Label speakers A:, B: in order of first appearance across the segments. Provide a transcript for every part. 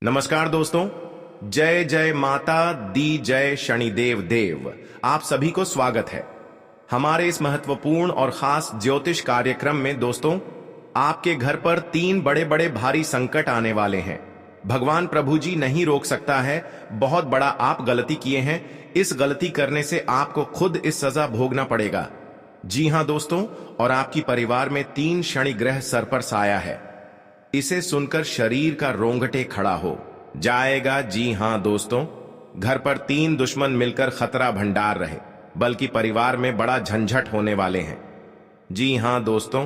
A: नमस्कार दोस्तों। जय जय माता दी जय शनिदेव देव। आप सभी को स्वागत है हमारे इस महत्वपूर्ण और खास ज्योतिष कार्यक्रम में। दोस्तों, आपके घर पर 3 बड़े बड़े भारी संकट आने वाले हैं। भगवान प्रभु जी नहीं रोक सकता है। बहुत बड़ा आप गलती किए हैं। इस गलती करने से आपको खुद इस सजा भोगना पड़ेगा। जी हां दोस्तों, और आपकी परिवार में 3 शनि ग्रह सर पर साया है। इसे सुनकर शरीर का रोंगटे खड़ा हो जाएगा। जी हां दोस्तों, घर पर 3 दुश्मन मिलकर खतरा भंडार रहे, बल्कि परिवार में बड़ा झंझट होने वाले हैं। जी हां दोस्तों,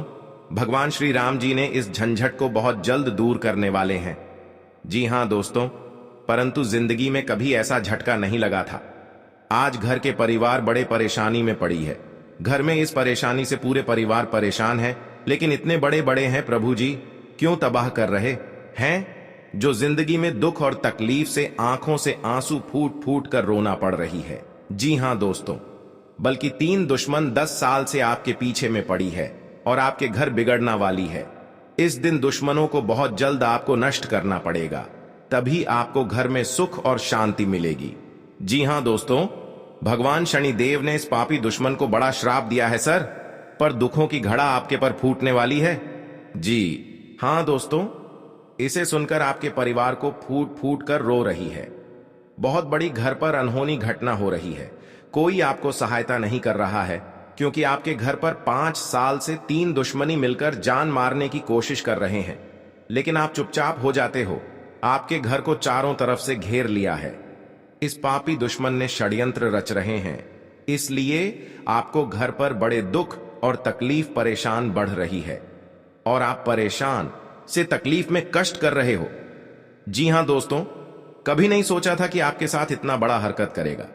A: भगवान श्री राम जी ने इस झंझट को बहुत जल्द दूर करने वाले हैं। जी हां दोस्तों, परंतु जिंदगी में कभी ऐसा झटका नहीं लगा था। आज घर के परिवार बड़े परेशानी में पड़ी है। घर में इस परेशानी से पूरे परिवार परेशान है। लेकिन इतने बड़े बड़े हैं प्रभु जी क्यों तबाह कर रहे हैं? जो जिंदगी में दुख और तकलीफ से आंखों से आंसू फूट फूट कर रोना पड़ रही है। जी हां दोस्तों, बल्कि 3 दुश्मन 10 साल से आपके पीछे में पड़ी है और आपके घर बिगड़ना वाली है। इस दिन दुश्मनों को बहुत जल्द आपको नष्ट करना पड़ेगा, तभी आपको घर में सुख और शांति मिलेगी। जी हां दोस्तों, भगवान शनिदेव ने इस पापी दुश्मन को बड़ा श्राप दिया है सर, पर दुखों की घड़ा आपके पर फूटने वाली है। जी हां दोस्तों, इसे सुनकर आपके परिवार को फूट फूट कर रो रही है। बहुत बड़ी घर पर अनहोनी घटना हो रही है। कोई आपको सहायता नहीं कर रहा है, क्योंकि आपके घर पर 5 साल से 3 दुश्मनी मिलकर जान मारने की कोशिश कर रहे हैं। लेकिन आप चुपचाप हो जाते हो। आपके घर को चारों तरफ से घेर लिया है। इस पापी दुश्मन ने षड्यंत्र रच रहे हैं, इसलिए आपको घर पर बड़े दुख और तकलीफ परेशान बढ़ रही है और आप परेशान से तकलीफ में कष्ट कर रहे हो। जी हां दोस्तों, कभी नहीं सोचा था कि आपके साथ इतना बड़ा हरकत करेगा।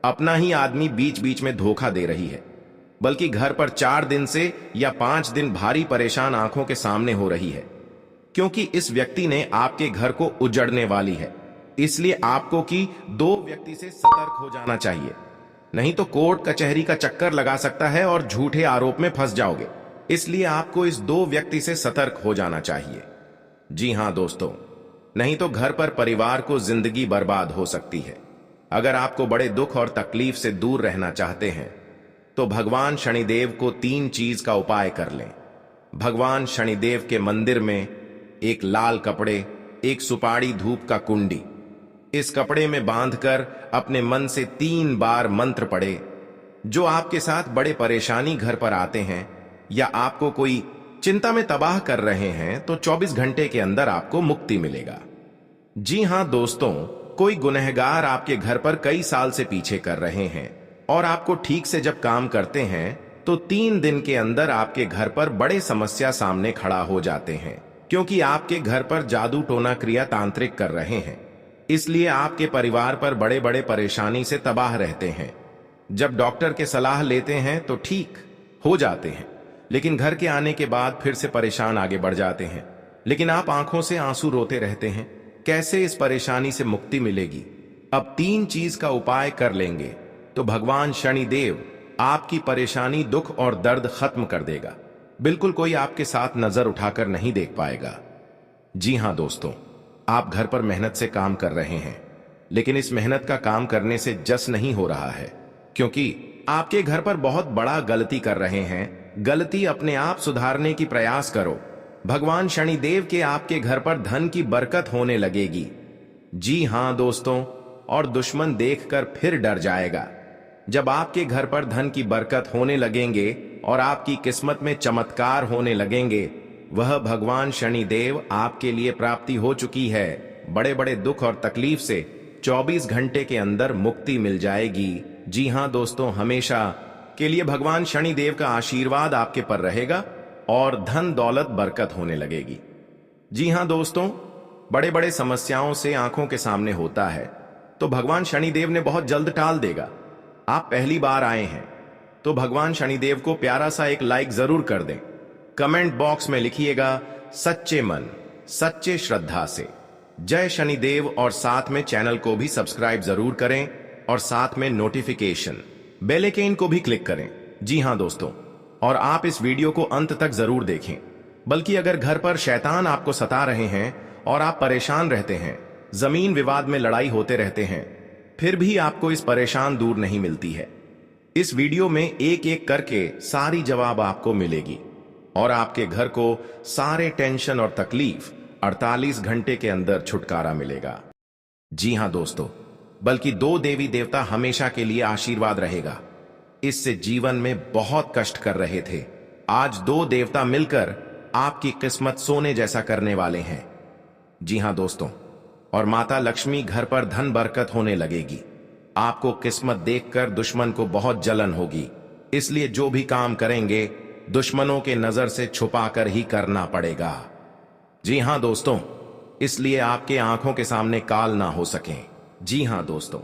A: अपना ही आदमी बीच बीच में धोखा दे रही है, बल्कि घर पर 4 दिन से या 5 दिन भारी परेशान आंखों के सामने हो रही है, क्योंकि इस व्यक्ति ने आपके घर को उजड़ने वाली है। इसलिए आपको कि 2 व्यक्ति से सतर्क हो जाना चाहिए, नहीं तो कोर्ट कचहरी का चक्कर लगा सकता है और झूठे आरोप में फंस जाओगे। इसलिए आपको इस 2 व्यक्ति से सतर्क हो जाना चाहिए। जी हां दोस्तों, नहीं तो घर पर परिवार को जिंदगी बर्बाद हो सकती है। अगर आपको बड़े दुख और तकलीफ से दूर रहना चाहते हैं तो भगवान शनिदेव को 3 चीज का उपाय कर लें। भगवान शनिदेव के मंदिर में एक लाल कपड़े, एक सुपारी धूप का कुंडी, इस कपड़े में बांधकर अपने मन से 3 बार मंत्र पढ़े। जो आपके साथ बड़े परेशानी घर पर आते हैं या आपको कोई चिंता में तबाह कर रहे हैं, तो 24 घंटे के अंदर आपको मुक्ति मिलेगा। जी हां दोस्तों, कोई गुनहगार आपके घर पर कई साल से पीछे कर रहे हैं और आपको ठीक से जब काम करते हैं तो 3 दिन के अंदर आपके घर पर बड़े समस्या सामने खड़ा हो जाते हैं, क्योंकि आपके घर पर जादू टोना क्रिया तांत्रिक कर रहे हैं। इसलिए आपके परिवार पर बड़े बड़े परेशानी से तबाह रहते हैं। जब डॉक्टर के सलाह लेते हैं तो ठीक हो जाते हैं, लेकिन घर के आने के बाद फिर से परेशान आगे बढ़ जाते हैं। लेकिन आप आंखों से आंसू रोते रहते हैं। कैसे इस परेशानी से मुक्ति मिलेगी? अब 3 चीज का उपाय कर लेंगे तो भगवान शनिदेव आपकी परेशानी, दुख और दर्द खत्म कर देगा। बिल्कुल कोई आपके साथ नजर उठाकर नहीं देख पाएगा। जी हां दोस्तों, आप घर पर मेहनत से काम कर रहे हैं, लेकिन इस मेहनत का काम करने से जस नहीं हो रहा है, क्योंकि आपके घर पर बहुत बड़ा गलती कर रहे हैं। गलती अपने आप सुधारने की प्रयास करो। भगवान शनिदेव के आपके घर पर धन की बरकत होने लगेगी। जी हां दोस्तों, और दुश्मन देखकर फिर डर जाएगा। जब आपके घर पर धन की बरकत होने लगेंगे और आपकी किस्मत में चमत्कार होने लगेंगे, वह भगवान शनिदेव आपके लिए प्राप्ति हो चुकी है। बड़े बड़े दुख और तकलीफ से 24 घंटे के अंदर मुक्ति मिल जाएगी। जी हां दोस्तों, हमेशा के लिए भगवान शनिदेव का आशीर्वाद आपके पर रहेगा और धन दौलत बरकत होने लगेगी। जी हां दोस्तों, बड़े बड़े समस्याओं से आंखों के सामने होता है तो भगवान शनिदेव ने बहुत जल्द टाल देगा। आप पहली बार आए हैं तो भगवान शनिदेव को प्यारा सा एक लाइक जरूर कर दें। कमेंट बॉक्स में लिखिएगा सच्चे मन सच्चे श्रद्धा से जय शनिदेव, और साथ में चैनल को भी सब्सक्राइब जरूर करें और साथ में नोटिफिकेशन बेल आइकन को भी क्लिक करें। जी हां दोस्तों, और आप इस वीडियो को अंत तक जरूर देखें। बल्कि अगर घर पर शैतान आपको सता रहे हैं और आप परेशान रहते हैं, जमीन विवाद में लड़ाई होते रहते हैं, फिर भी आपको इस परेशान दूर नहीं मिलती है। इस वीडियो में एक एक करके सारी जवाब आपको मिलेगी और आपके घर को सारे टेंशन और तकलीफ 48 घंटे के अंदर छुटकारा मिलेगा। जी हां दोस्तों, बल्कि 2 देवी देवता हमेशा के लिए आशीर्वाद रहेगा। इससे जीवन में बहुत कष्ट कर रहे थे, आज 2 देवता मिलकर आपकी किस्मत सोने जैसा करने वाले हैं। जी हां दोस्तों, और माता लक्ष्मी घर पर धन बरकत होने लगेगी। आपको किस्मत देखकर दुश्मन को बहुत जलन होगी, इसलिए जो भी काम करेंगे दुश्मनों के नजर से छुपाकर ही करना पड़ेगा। जी हां दोस्तों, इसलिए आपके आंखों के सामने काल ना हो सके। जी हां दोस्तों,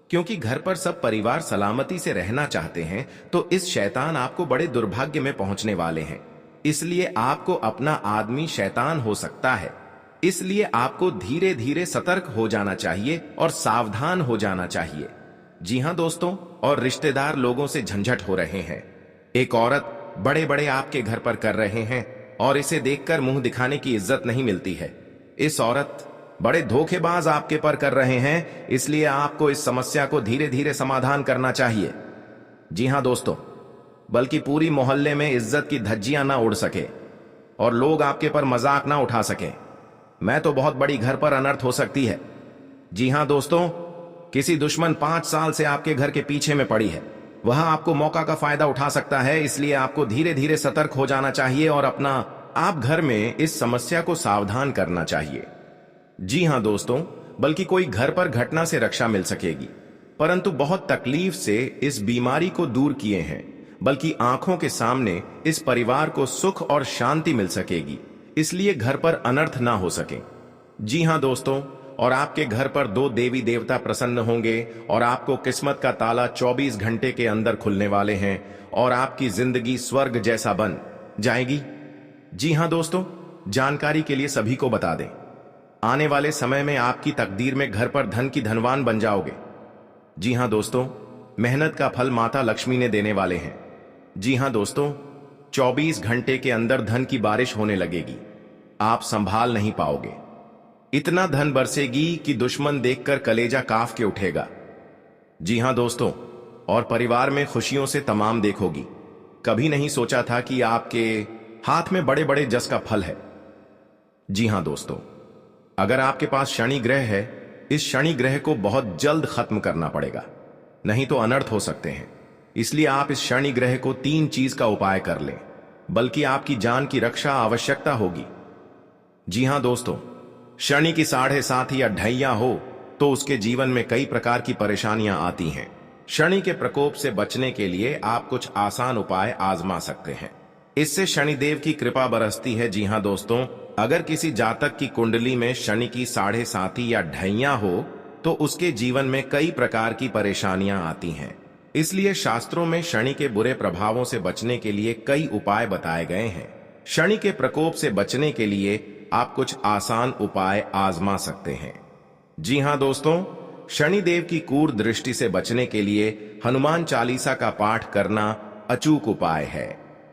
A: क्योंकि घर पर सब परिवार सलामती से रहना चाहते हैं, तो इस शैतान आपको बड़े दुर्भाग्य में पहुंचने वाले हैं। इसलिए आपको अपना आदमी शैतान हो सकता है, इसलिए आपको धीरे धीरे सतर्क हो जाना चाहिए और सावधान हो जाना चाहिए। जी हां दोस्तों, और रिश्तेदार लोगों से झंझट हो रहे हैं। एक औरत बड़े बड़े आपके घर पर कर रहे हैं और इसे देखकर मुंह दिखाने की इज्जत नहीं मिलती है। इस औरत बड़े धोखेबाज आपके पर कर रहे हैं, इसलिए आपको इस समस्या को धीरे धीरे समाधान करना चाहिए। जी हां दोस्तों, बल्कि पूरी मोहल्ले में इज्जत की धज्जियां ना उड़ सके और लोग आपके पर मजाक ना उठा सके। मैं तो बहुत बड़ी घर पर अनर्थ हो सकती है। जी हां दोस्तों, किसी दुश्मन 5 साल से आपके घर के पीछे में पड़ी है, वह आपको मौका का फायदा उठा सकता है। इसलिए आपको धीरे धीरे सतर्क हो जाना चाहिए और अपना आप घर में इस समस्या को सावधान करना चाहिए। जी हां दोस्तों, बल्कि कोई घर पर घटना से रक्षा मिल सकेगी, परंतु बहुत तकलीफ से इस बीमारी को दूर किए हैं, बल्कि आंखों के सामने इस परिवार को सुख और शांति मिल सकेगी, इसलिए घर पर अनर्थ ना हो सके। जी हां दोस्तों, और आपके घर पर 2 देवी देवता प्रसन्न होंगे और आपको किस्मत का ताला 24 घंटे के अंदर खुलने वाले हैं और आपकी जिंदगी स्वर्ग जैसा बन जाएगी। जी हां दोस्तों, जानकारी के लिए सभी को बता दें, आने वाले समय में आपकी तकदीर में घर पर धन की धनवान बन जाओगे। जी हां दोस्तों, मेहनत का फल माता लक्ष्मी ने देने वाले हैं। जी हां दोस्तों, 24 घंटे के अंदर धन की बारिश होने लगेगी, आप संभाल नहीं पाओगे। इतना धन बरसेगी कि दुश्मन देखकर कलेजा काफ के उठेगा। जी हां दोस्तों, और परिवार में खुशियों से तमाम देखोगी। कभी नहीं सोचा था कि आपके हाथ में बड़े बड़े जस का फल है। जी हां दोस्तों, अगर आपके पास शनि ग्रह है, इस शनि ग्रह को बहुत जल्द खत्म करना पड़ेगा, नहीं तो अनर्थ हो सकते हैं। इसलिए आप इस शनि ग्रह को 3 चीज का उपाय कर लें, बल्कि आपकी जान की रक्षा आवश्यकता होगी। जी हां दोस्तों, शनि की 7.5 या ढैया हो तो उसके जीवन में कई प्रकार की परेशानियां आती हैं। शनि के प्रकोप से बचने के लिए आप कुछ आसान उपाय आजमा सकते हैं, इससे शनिदेव की कृपा बरसती है। जी हां दोस्तों, अगर किसी जातक की कुंडली में शनि की 7.5 या ढैया हो तो उसके जीवन में कई प्रकार की परेशानियां आती हैं। इसलिए शास्त्रों में शनि के बुरे प्रभावों से बचने के लिए कई उपाय बताए गए हैं। शनि के प्रकोप से बचने के लिए आप कुछ आसान उपाय आजमा सकते हैं। जी हां दोस्तों, शनिदेव की क्रूर दृष्टि से बचने के लिए हनुमान चालीसा का पाठ करना अचूक उपाय है।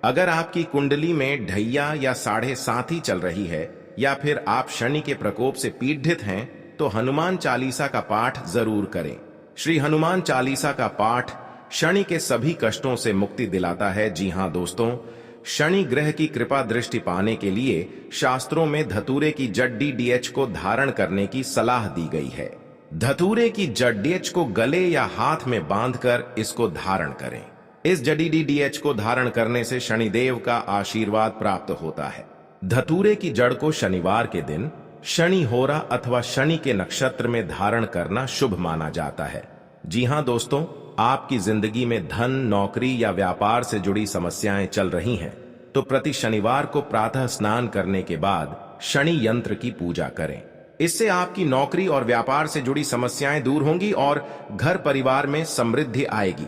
A: अगर आपकी कुंडली में ढैया या 7.5 चल रही है या फिर आप शनि के प्रकोप से पीड़ित हैं, तो हनुमान चालीसा का पाठ जरूर करें। श्री हनुमान चालीसा का पाठ शनि के सभी कष्टों से मुक्ति दिलाता है। जी हां दोस्तों, शनि ग्रह की कृपा दृष्टि पाने के लिए शास्त्रों में धतूरे की जड़ DDH को धारण करने की सलाह दी गई है। धतूरे की जड़ DDH को गले या हाथ में बांधकर इसको धारण करें। इस जड़ी DDH को धारण करने से शनिदेव का आशीर्वाद प्राप्त होता है। धतूरे की जड़ को शनिवार के दिन शनि होरा अथवा शनि के नक्षत्र में धारण करना शुभ माना जाता है। जी हां दोस्तों, आपकी जिंदगी में धन, नौकरी या व्यापार से जुड़ी समस्याएं चल रही हैं, तो प्रति शनिवार को प्रातः स्नान करने के बाद शनि यंत्र की पूजा करें। इससे आपकी नौकरी और व्यापार से जुड़ी समस्याएं दूर होंगी और घर परिवार में समृद्धि आएगी।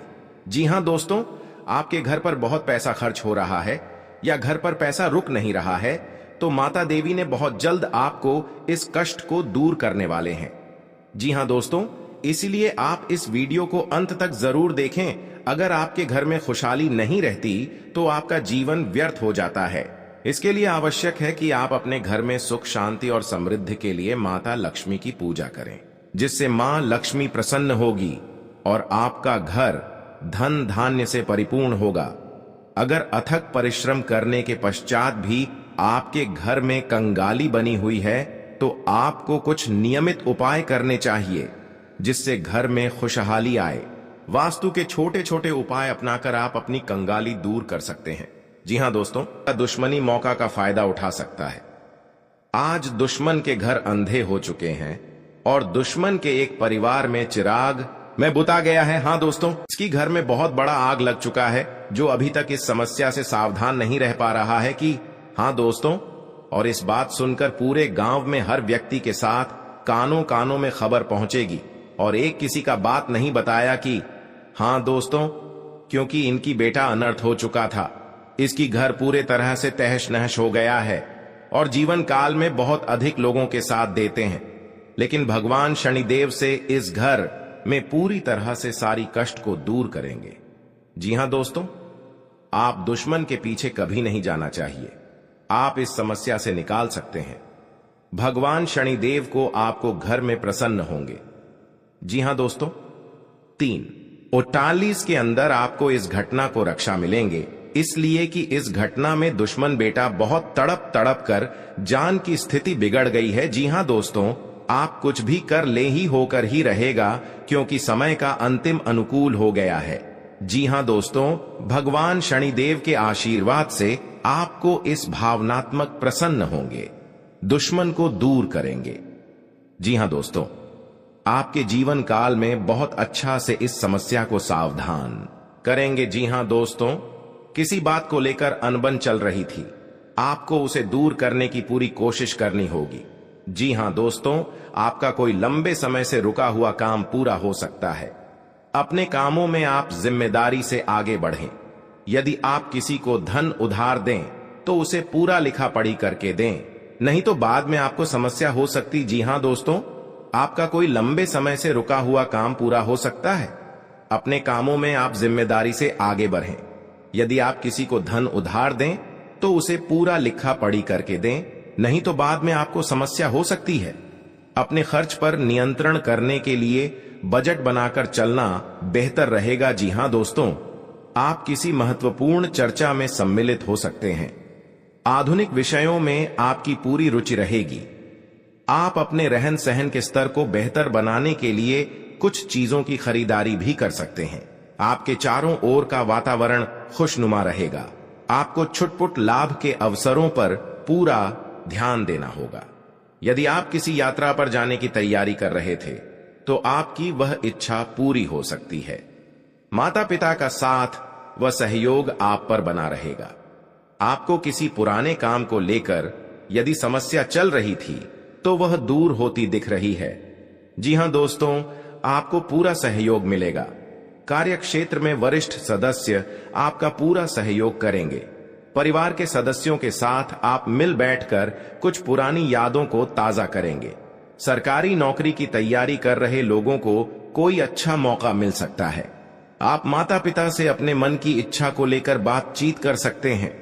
A: जी हां दोस्तों, आपके घर पर बहुत पैसा खर्च हो रहा है या घर पर पैसा रुक नहीं रहा है, तो माता देवी ने बहुत जल्द आपको इस कष्ट को दूर करने वाले हैं। जी हां दोस्तों, इसलिए आप इस वीडियो को अंत तक जरूर देखें। अगर आपके घर में खुशहाली नहीं रहती तो आपका जीवन व्यर्थ हो जाता है। इसके लिए आवश्यक है कि आप अपने घर में सुख शांति और समृद्धि के लिए माता लक्ष्मी की पूजा करें, जिससे मां लक्ष्मी प्रसन्न होगी और आपका घर धन धान्य से परिपूर्ण होगा। अगर अथक परिश्रम करने के पश्चात भी आपके घर में कंगाली बनी हुई है तो आपको कुछ नियमित उपाय करने चाहिए जिससे घर में खुशहाली आए। वास्तु के छोटे छोटे उपाय अपनाकर आप अपनी कंगाली दूर कर सकते हैं। जी हां दोस्तों, दुश्मनी मौका का फायदा उठा सकता है। आज दुश्मन के घर अंधे हो चुके हैं और दुश्मन के एक परिवार में चिराग में बुता गया है। हाँ दोस्तों, इसकी घर में बहुत बड़ा आग लग चुका है जो अभी तक इस समस्या से सावधान नहीं रह पा रहा है कि हाँ दोस्तों, और इस बात सुनकर पूरे गांव में हर व्यक्ति के साथ कानों कानों में खबर पहुंचेगी और एक किसी का बात नहीं बताया कि हाँ दोस्तों, क्योंकि इनकी बेटा अनर्थ हो चुका था, इसकी घर पूरे तरह से तहस नहस हो गया है और जीवन काल में बहुत अधिक लोगों के साथ देते हैं, लेकिन भगवान शनिदेव से इस घर में पूरी तरह से सारी कष्ट को दूर करेंगे। जी हां दोस्तों, आप दुश्मन के पीछे कभी नहीं जाना चाहिए। आप इस समस्या से निकाल सकते हैं। भगवान शनिदेव को आपको घर में प्रसन्न होंगे। जी हां दोस्तों, 3:48 के अंदर आपको इस घटना को रक्षा मिलेंगे, इसलिए कि इस घटना में दुश्मन बेटा बहुत तड़प तड़प कर जान की स्थिति बिगड़ गई है। जी हां दोस्तों, आप कुछ भी कर ले ही होकर ही रहेगा क्योंकि समय का अंतिम अनुकूल हो गया है। जी हां दोस्तों, भगवान शनिदेव के आशीर्वाद से आपको इस भावनात्मक प्रसन्न होंगे, दुश्मन को दूर करेंगे। जी हां दोस्तों, आपके जीवन काल में बहुत अच्छा से इस समस्या को सावधान करेंगे। जी हां दोस्तों, किसी बात को लेकर अनबन चल रही थी, आपको उसे दूर करने की पूरी कोशिश करनी होगी। जी हां दोस्तों, आपका कोई लंबे समय से रुका हुआ काम पूरा हो सकता है। अपने कामों में आप जिम्मेदारी से आगे बढ़ें। यदि आप किसी को धन उधार दें तो उसे पूरा लिखा पढ़ी करके दें, नहीं तो बाद में आपको समस्या हो सकती। जी हां दोस्तों, आपका कोई लंबे समय से रुका हुआ काम पूरा हो सकता है। अपने कामों में आप जिम्मेदारी से आगे बढ़ें। यदि आप किसी को धन उधार दें तो उसे पूरा लिखा पढ़ी करके दें, नहीं तो बाद में आपको समस्या हो सकती है। अपने खर्च पर नियंत्रण करने के लिए बजट बनाकर चलना बेहतर रहेगा। जी हां दोस्तों, आप किसी महत्वपूर्ण चर्चा में सम्मिलित हो सकते हैं। आधुनिक विषयों में आपकी पूरी रुचि रहेगी। आप अपने रहन सहन के स्तर को बेहतर बनाने के लिए कुछ चीजों की खरीदारी भी कर सकते हैं। आपके चारों ओर का वातावरण खुशनुमा रहेगा। आपको छुटपुट लाभ के अवसरों पर पूरा ध्यान देना होगा। यदि आप किसी यात्रा पर जाने की तैयारी कर रहे थे तो आपकी वह इच्छा पूरी हो सकती है। माता पिता का साथ व सहयोग आप पर बना रहेगा। आपको किसी पुराने काम को लेकर यदि समस्या चल रही थी तो वह दूर होती दिख रही है। जी हां दोस्तों, आपको पूरा सहयोग मिलेगा। कार्यक्षेत्र में वरिष्ठ सदस्य आपका पूरा सहयोग करेंगे। परिवार के सदस्यों के साथ आप मिल बैठकर कुछ पुरानी यादों को ताजा करेंगे। सरकारी नौकरी की तैयारी कर रहे लोगों को कोई अच्छा मौका मिल सकता है। आप माता पिता से अपने मन की इच्छा को लेकर बातचीत कर सकते हैं।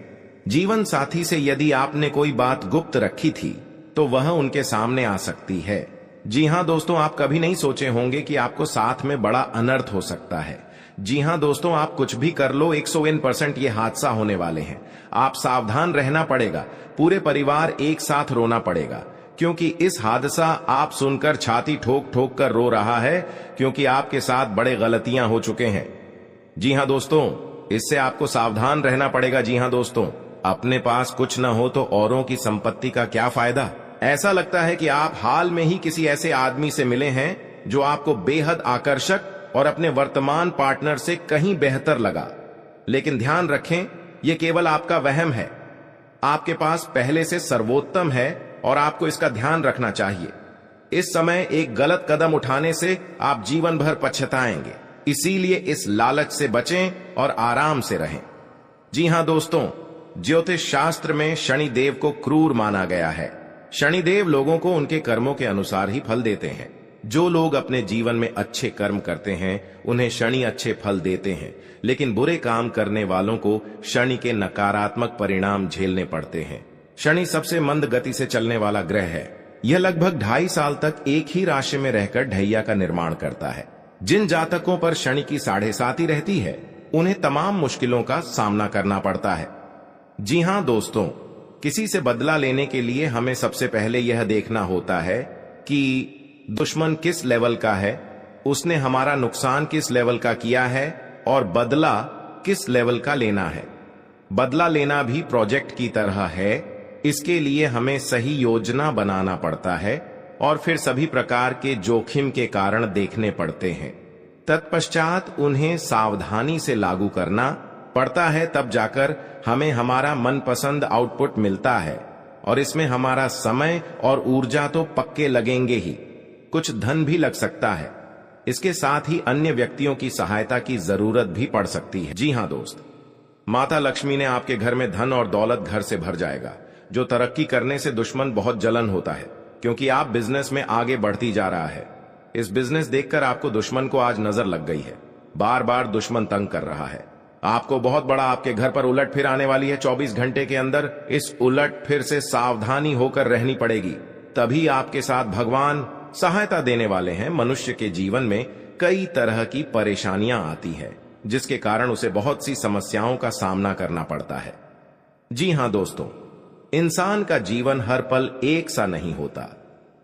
A: जीवन साथी से यदि आपने कोई बात गुप्त रखी थी तो वह उनके सामने आ सकती है। जी हां दोस्तों, आप कभी नहीं सोचे होंगे कि आपको साथ में बड़ा अनर्थ हो सकता है। जी हां दोस्तों, आप कुछ भी कर लो 101% ये हादसा होने वाले हैं। आप सावधान रहना पड़ेगा। पूरे परिवार एक साथ रोना पड़ेगा क्योंकि इस हादसा आप सुनकर छाती ठोक ठोक कर रो रहा है क्योंकि आपके साथ बड़े गलतियां हो चुके हैं। जी हां दोस्तों, इससे आपको सावधान रहना पड़ेगा। जी हां दोस्तों, अपने पास कुछ न हो तो औरों की संपत्ति का क्या फायदा। ऐसा लगता है कि आप हाल में ही किसी ऐसे आदमी से मिले हैं जो आपको बेहद आकर्षक और अपने वर्तमान पार्टनर से कहीं बेहतर लगा, लेकिन ध्यान रखें यह केवल आपका वहम है। आपके पास पहले से सर्वोत्तम है और आपको इसका ध्यान रखना चाहिए। इस समय एक गलत कदम उठाने से आप जीवन भर पछताएंगे, इसीलिए इस लालच से बचें और आराम से रहें। जी हां दोस्तों, ज्योतिष शास्त्र में शनिदेव को क्रूर माना गया है। शनिदेव लोगों को उनके कर्मों के अनुसार ही फल देते हैं। जो लोग अपने जीवन में अच्छे कर्म करते हैं उन्हें शनि अच्छे फल देते हैं, लेकिन बुरे काम करने वालों को शनि के नकारात्मक परिणाम झेलने पड़ते हैं। शनि सबसे मंद गति से चलने वाला ग्रह है। यह लगभग 2.5 साल तक एक ही राशि में रहकर ढैया का निर्माण करता है। जिन जातकों पर शनि की 7.5 रहती है उन्हें तमाम मुश्किलों का सामना करना पड़ता है। जी हां दोस्तों, किसी से बदला लेने के लिए हमें सबसे पहले यह देखना होता है कि दुश्मन किस लेवल का है, उसने हमारा नुकसान किस लेवल का किया है और बदला किस लेवल का लेना है। बदला लेना भी प्रोजेक्ट की तरह है। इसके लिए हमें सही योजना बनाना पड़ता है और फिर सभी प्रकार के जोखिम के कारण देखने पड़ते हैं। तत्पश्चात उन्हें सावधानी से लागू करना पड़ता है, तब जाकर हमें हमारा मनपसंद आउटपुट मिलता है और इसमें हमारा समय और ऊर्जा तो पक्के लगेंगे ही, कुछ धन भी लग सकता है। इसके साथ ही अन्य व्यक्तियों की सहायता की जरूरत भी पड़ सकती है। जी हां दोस्त, माता लक्ष्मी ने आपके घर में धन और दौलत घर से भर जाएगा। जो तरक्की करने से दुश्मन बहुत जलन होता है, क्योंकि आप बिजनेस में आगे बढ़ती जा रहा है। इस बिजनेस देखकर आपको दुश्मन को आज नजर लग गई है। बार बार दुश्मन तंग कर रहा है आपको। बहुत बड़ा आपके घर पर उलट फिर आने वाली है। 24 घंटे के अंदर इस उलट फिर से सावधानी होकर रहनी पड़ेगी, तभी आपके साथ भगवान सहायता देने वाले हैं। मनुष्य के जीवन में कई तरह की परेशानियां आती है, जिसके कारण उसे बहुत सी समस्याओं का सामना करना पड़ता है। जी हां दोस्तों, इंसान का जीवन हर पल एक सा नहीं होता।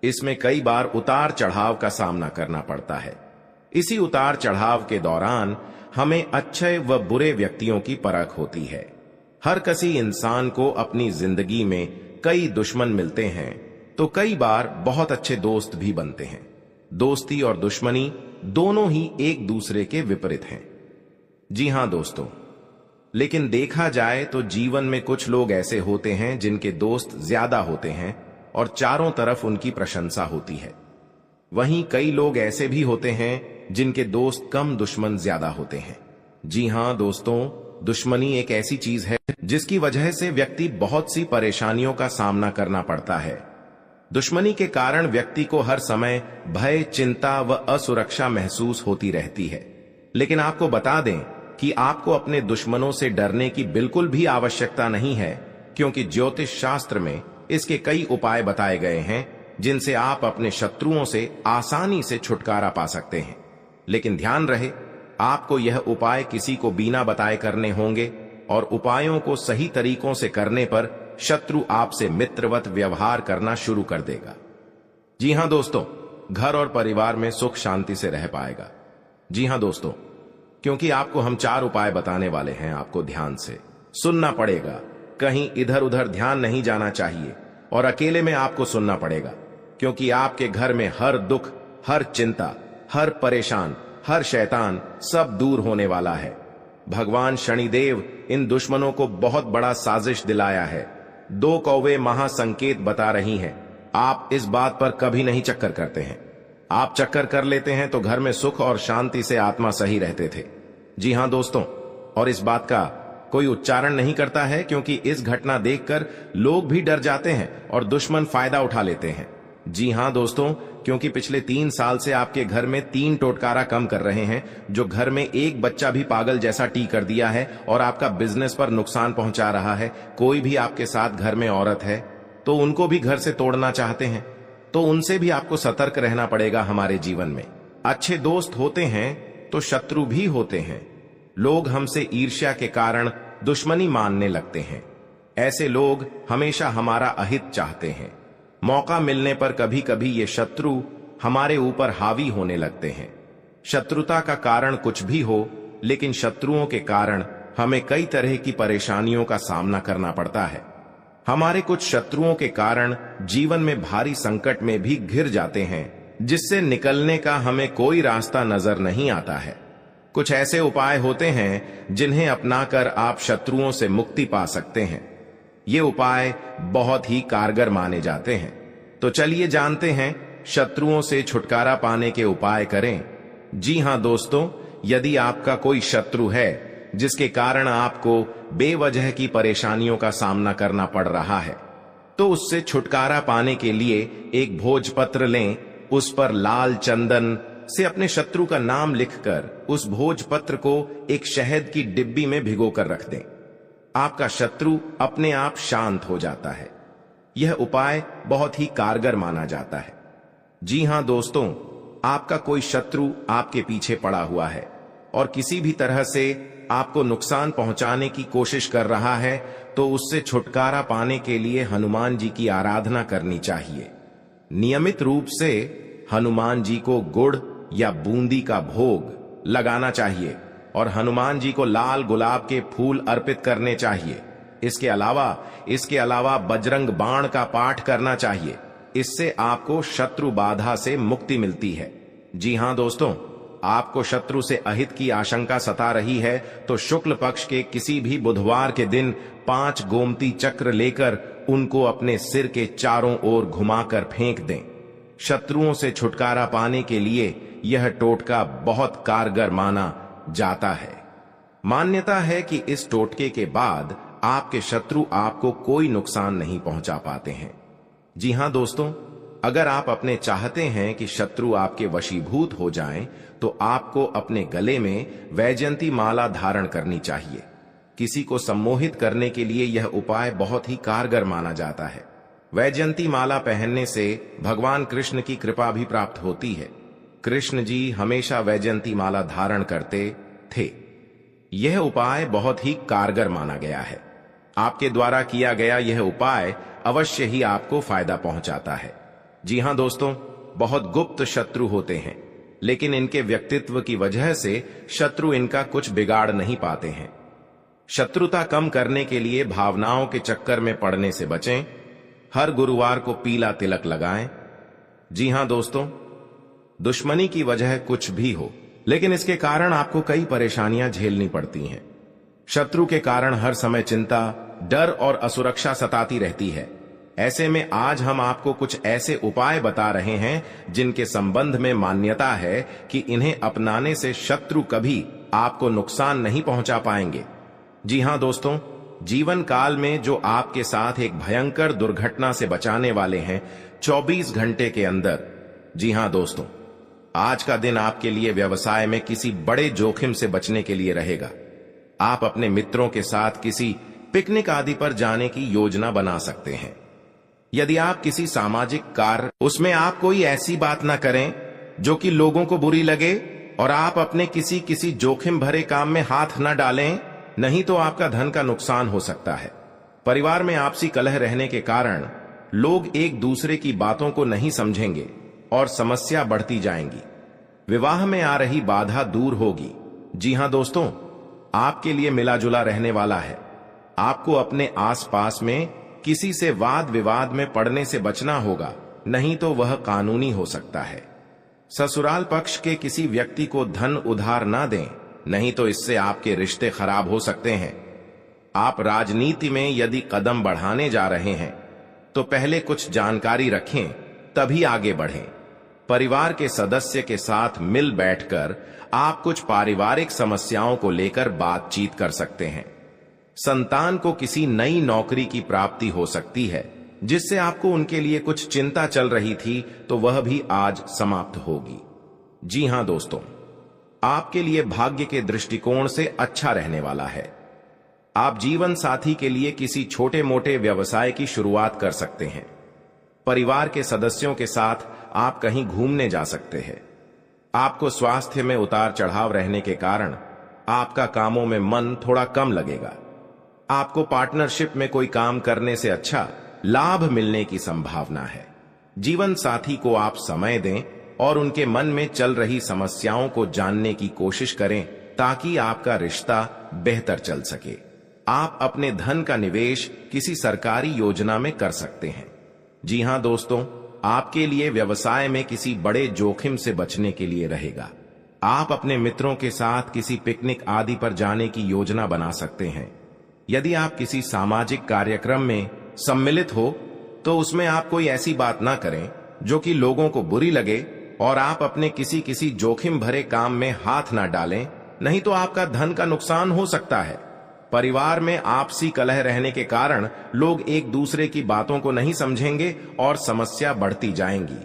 A: इसमें कई बार उतार चढ़ाव का सामना करना पड़ता है। इसी उतार चढ़ाव के दौरान हमें अच्छे व बुरे व्यक्तियों की परख होती है। हर किसी इंसान को अपनी जिंदगी में कई दुश्मन मिलते हैं, तो कई बार बहुत अच्छे दोस्त भी बनते हैं। दोस्ती और दुश्मनी दोनों ही एक दूसरे के विपरीत हैं। जी हां दोस्तों, लेकिन देखा जाए तो जीवन में कुछ लोग ऐसे होते हैं जिनके दोस्त ज्यादा होते हैं और चारों तरफ उनकी प्रशंसा होती है। वहीं कई लोग ऐसे भी होते हैं जिनके दोस्त कम, दुश्मन ज्यादा होते हैं। जी हां दोस्तों, दुश्मनी एक ऐसी चीज है जिसकी वजह से व्यक्ति बहुत सी परेशानियों का सामना करना पड़ता है। दुश्मनी के कारण व्यक्ति को हर समय भय, चिंता व असुरक्षा महसूस होती रहती है। लेकिन आपको बता दें कि आपको अपने दुश्मनों से डरने की बिल्कुल भी आवश्यकता नहीं है, क्योंकि ज्योतिष शास्त्र में इसके कई उपाय बताए गए हैं जिनसे आप अपने शत्रुओं से आसानी से छुटकारा पा सकते हैं। लेकिन ध्यान रहे, आपको यह उपाय किसी को बिना बताए करने होंगे और उपायों को सही तरीकों से करने पर शत्रु आपसे मित्रवत व्यवहार करना शुरू कर देगा। जी हां दोस्तों, घर और परिवार में सुख शांति से रह पाएगा। जी हां दोस्तों, क्योंकि आपको हम 4 उपाय बताने वाले हैं। आपको ध्यान से सुनना पड़ेगा, कहीं इधर उधर ध्यान नहीं जाना चाहिए और अकेले में आपको सुनना पड़ेगा, क्योंकि आपके घर में हर दुख, हर चिंता, हर परेशान, हर शैतान सब दूर होने वाला है। भगवान शनिदेव इन दुश्मनों को बहुत बड़ा साजिश दिलाया है। 2 कौवे महासंकेत बता रही हैं। आप इस बात पर कभी नहीं चक्कर करते हैं। आप चक्कर कर लेते हैं तो घर में सुख और शांति से आत्मा सही रहते थे। जी हां दोस्तों, और इस बात का कोई उच्चारण नहीं करता है, क्योंकि इस घटना देखकर लोग भी डर जाते हैं और दुश्मन फायदा उठा लेते हैं। जी हां दोस्तों, क्योंकि पिछले 3 साल से आपके घर में 3 टोटकारा कम कर रहे हैं, जो घर में एक बच्चा भी पागल जैसा टी कर दिया है और आपका बिजनेस पर नुकसान पहुंचा रहा है। कोई भी आपके साथ घर में औरत है तो उनको भी घर से तोड़ना चाहते हैं, तो उनसे भी आपको सतर्क रहना पड़ेगा। हमारे जीवन में अच्छे दोस्त होते हैं तो शत्रु भी होते हैं। लोग हमसे ईर्ष्या के कारण दुश्मनी मानने लगते हैं। ऐसे लोग हमेशा हमारा अहित चाहते हैं। मौका मिलने पर कभी कभी ये शत्रु हमारे ऊपर हावी होने लगते हैं। शत्रुता का कारण कुछ भी हो, लेकिन शत्रुओं के कारण हमें कई तरह की परेशानियों का सामना करना पड़ता है। हमारे कुछ शत्रुओं के कारण जीवन में भारी संकट में भी घिर जाते हैं, जिससे निकलने का हमें कोई रास्ता नजर नहीं आता है। कुछ ऐसे उपाय होते हैं जिन्हें अपनाकर आप शत्रुओं से मुक्ति पा सकते हैं। ये उपाय बहुत ही कारगर माने जाते हैं। तो चलिए जानते हैं शत्रुओं से छुटकारा पाने के उपाय करें। जी हां दोस्तों, यदि आपका कोई शत्रु है जिसके कारण आपको बेवजह की परेशानियों का सामना करना पड़ रहा है, तो उससे छुटकारा पाने के लिए एक भोजपत्र लें उस पर लाल चंदन से अपने शत्रु का नाम लिखकर उस भोजपत्र को एक शहद की डिब्बी में भिगोकर रख दें। आपका शत्रु अपने आप शांत हो जाता है। यह उपाय बहुत ही कारगर माना जाता है। जी हां दोस्तों, आपका कोई शत्रु आपके पीछे पड़ा हुआ है और किसी भी तरह से आपको नुकसान पहुंचाने की कोशिश कर रहा है, तो उससे छुटकारा पाने के लिए हनुमान जी की आराधना करनी चाहिए। नियमित रूप से हनुमान जी को गुड़ या बूंदी का भोग लगाना चाहिए और हनुमान जी को लाल गुलाब के फूल अर्पित करने चाहिए। इसके अलावा बजरंग बाण का पाठ करना चाहिए। इससे आपको शत्रु बाधा से मुक्ति मिलती है। जी हां दोस्तों, आपको शत्रु से अहित की आशंका सता रही है तो शुक्ल पक्ष के किसी भी बुधवार के दिन 5 गोमती चक्र लेकर उनको अपने सिर के चारों ओर घुमाकर फेंक दें। शत्रुओं से छुटकारा पाने के लिए यह टोटका बहुत कारगर माना जाता है। मान्यता है कि इस टोटके के बाद आपके शत्रु आपको कोई नुकसान नहीं पहुंचा पाते हैं। जी हां दोस्तों, अगर आप अपने चाहते हैं कि शत्रु आपके वशीभूत हो जाएं, तो आपको अपने गले में वैजयंती माला धारण करनी चाहिए। किसी को सम्मोहित करने के लिए यह उपाय बहुत ही कारगर माना जाता है। वैजयंती माला पहनने से भगवान कृष्ण की कृपा भी प्राप्त होती है। कृष्ण जी हमेशा वैजयंती माला धारण करते थे। यह उपाय बहुत ही कारगर माना गया है। आपके द्वारा किया गया यह उपाय अवश्य ही आपको फायदा पहुंचाता है। जी हां दोस्तों, बहुत गुप्त शत्रु होते हैं, लेकिन इनके व्यक्तित्व की वजह से शत्रु इनका कुछ बिगाड़ नहीं पाते हैं। शत्रुता कम करने के लिए भावनाओं के चक्कर में पड़ने से बचें। हर गुरुवार को पीला तिलक लगाएं। जी हां दोस्तों, दुश्मनी की वजह कुछ भी हो, लेकिन इसके कारण आपको कई परेशानियां झेलनी पड़ती हैं। शत्रु के कारण हर समय चिंता, डर और असुरक्षा सताती रहती है। ऐसे में आज हम आपको कुछ ऐसे उपाय बता रहे हैं जिनके संबंध में मान्यता है कि इन्हें अपनाने से शत्रु कभी आपको नुकसान नहीं पहुंचा पाएंगे। जी हां दोस्तों, जीवन काल में जो आपके साथ एक भयंकर दुर्घटना से बचाने वाले हैं 24 घंटे के अंदर। जी हां दोस्तों, आज का दिन आपके लिए व्यवसाय में किसी बड़े जोखिम से बचने के लिए रहेगा। आप अपने मित्रों के साथ किसी पिकनिक आदि पर जाने की योजना बना सकते हैं। यदि आप किसी सामाजिक कार्य, उसमें आप कोई ऐसी बात ना करें जो कि लोगों को बुरी लगे, और आप अपने किसी जोखिम भरे काम में हाथ ना डालें, नहीं तो आपका धन का नुकसान हो सकता है। परिवार में आपसी कलह रहने के कारण लोग एक दूसरे की बातों को नहीं समझेंगे और समस्या बढ़ती जाएंगी। विवाह में आ रही बाधा दूर होगी। जी हां दोस्तों, आपके लिए मिला जुला रहने वाला है। आपको अपने आसपास में किसी से वाद विवाद में पड़ने से बचना होगा, नहीं तो वह कानूनी हो सकता है। ससुराल पक्ष के किसी व्यक्ति को धन उधार ना दें, नहीं तो इससे आपके रिश्ते खराब हो सकते हैं। आप राजनीति में यदि कदम बढ़ाने जा रहे हैं तो पहले कुछ जानकारी रखें, तभी आगे बढ़ें। परिवार के सदस्य के साथ मिल बैठकर आप कुछ पारिवारिक समस्याओं को लेकर बातचीत कर सकते हैं। संतान को किसी नई नौकरी की प्राप्ति हो सकती है, जिससे आपको उनके लिए कुछ चिंता चल रही थी, तो वह भी आज समाप्त होगी। जी हां दोस्तों, आपके लिए भाग्य के दृष्टिकोण से अच्छा रहने वाला है। आप जीवन साथी के लिए किसी छोटे मोटे व्यवसाय की शुरुआत कर सकते हैं। परिवार के सदस्यों के साथ आप कहीं घूमने जा सकते हैं। आपको स्वास्थ्य में उतार चढ़ाव रहने के कारण आपका कामों में मन थोड़ा कम लगेगा। आपको पार्टनरशिप में कोई काम करने से अच्छा लाभ मिलने की संभावना है। जीवन साथी को आप समय दें और उनके मन में चल रही समस्याओं को जानने की कोशिश करें, ताकि आपका रिश्ता बेहतर चल सके। आप अपने धन का निवेश किसी सरकारी योजना में कर सकते हैं। जी हां दोस्तों, आपके लिए व्यवसाय में किसी बड़े जोखिम से बचने के लिए रहेगा। आप अपने मित्रों के साथ किसी पिकनिक आदि पर जाने की योजना बना सकते हैं। यदि आप किसी सामाजिक कार्यक्रम में सम्मिलित हो, तो उसमें आप कोई ऐसी बात ना करें जो कि लोगों को बुरी लगे, और आप अपने किसी जोखिम भरे काम में हाथ ना डालें, नहीं तो आपका धन का नुकसान हो सकता है। परिवार में आपसी कलह रहने के कारण लोग एक दूसरे की बातों को नहीं समझेंगे और समस्या बढ़ती जाएंगी।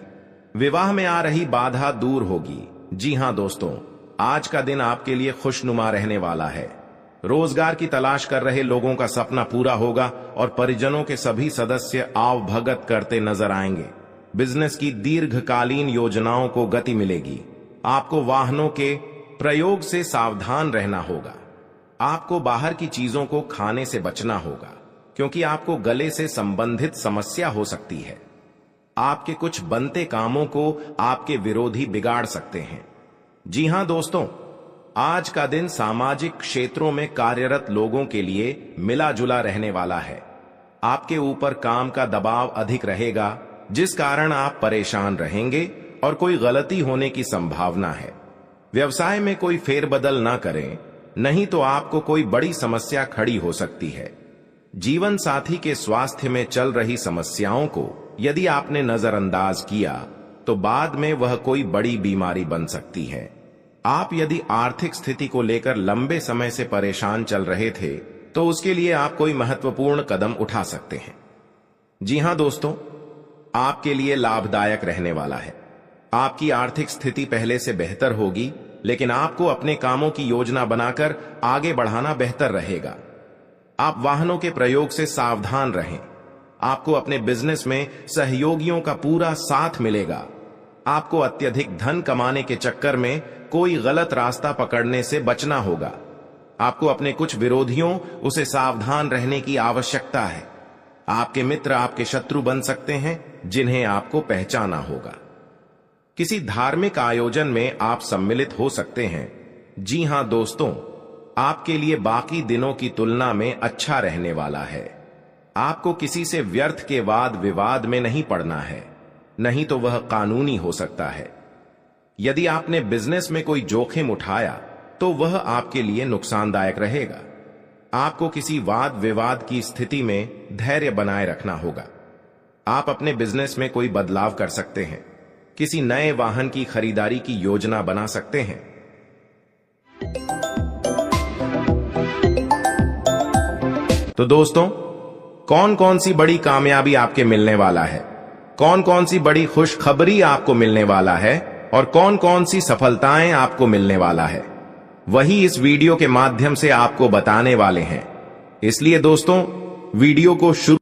A: विवाह में आ रही बाधा दूर होगी। जी हां दोस्तों, आज का दिन आपके लिए खुशनुमा रहने वाला है। रोजगार की तलाश कर रहे लोगों का सपना पूरा होगा और परिजनों के सभी सदस्य आवभगत करते नजर आएंगे। बिजनेस की दीर्घकालीन योजनाओं को गति मिलेगी। आपको वाहनों के प्रयोग से सावधान रहना होगा। आपको बाहर की चीजों को खाने से बचना होगा, क्योंकि आपको गले से संबंधित समस्या हो सकती है। आपके कुछ बनते कामों को आपके विरोधी बिगाड़ सकते हैं। जी हां दोस्तों, आज का दिन सामाजिक क्षेत्रों में कार्यरत लोगों के लिए मिला जुला रहने वाला है। आपके ऊपर काम का दबाव अधिक रहेगा, जिस कारण आप परेशान रहेंगे और कोई गलती होने की संभावना है। व्यवसाय में कोई फेरबदल ना करें, नहीं तो आपको कोई बड़ी समस्या खड़ी हो सकती है। जीवन साथी के स्वास्थ्य में चल रही समस्याओं को यदि आपने नजरअंदाज किया तो बाद में वह कोई बड़ी बीमारी बन सकती है। आप यदि आर्थिक स्थिति को लेकर लंबे समय से परेशान चल रहे थे तो उसके लिए आप कोई महत्वपूर्ण कदम उठा सकते हैं। जी हां दोस्तों, आपके लिए लाभदायक रहने वाला है। आपकी आर्थिक स्थिति पहले से बेहतर होगी, लेकिन आपको अपने कामों की योजना बनाकर आगे बढ़ाना बेहतर रहेगा। आप वाहनों के प्रयोग से सावधान रहें। आपको अपने बिजनेस में सहयोगियों का पूरा साथ मिलेगा। आपको अत्यधिक धन कमाने के चक्कर में कोई गलत रास्ता पकड़ने से बचना होगा। आपको अपने कुछ विरोधियों उसे सावधान रहने की आवश्यकता है। आपके मित्र आपके शत्रु बन सकते हैं, जिन्हें आपको पहचाना होगा। किसी धार्मिक आयोजन में आप सम्मिलित हो सकते हैं। जी हां दोस्तों, आपके लिए बाकी दिनों की तुलना में अच्छा रहने वाला है। आपको किसी से व्यर्थ के वाद विवाद में नहीं पड़ना है, नहीं तो वह कानूनी हो सकता है। यदि आपने बिजनेस में कोई जोखिम उठाया तो वह आपके लिए नुकसानदायक रहेगा। आपको किसी वाद विवाद की स्थिति में धैर्य बनाए रखना होगा। आप अपने बिजनेस में कोई बदलाव कर सकते हैं। किसी नए वाहन की खरीदारी की योजना बना सकते हैं। तो दोस्तों, कौन कौन सी बड़ी कामयाबी आपके मिलने वाला है, कौन कौन सी बड़ी खुशखबरी आपको मिलने वाला है और कौन कौन सी सफलताएं आपको मिलने वाला है, वही इस वीडियो के माध्यम से आपको बताने वाले हैं। इसलिए दोस्तों, वीडियो को शुरू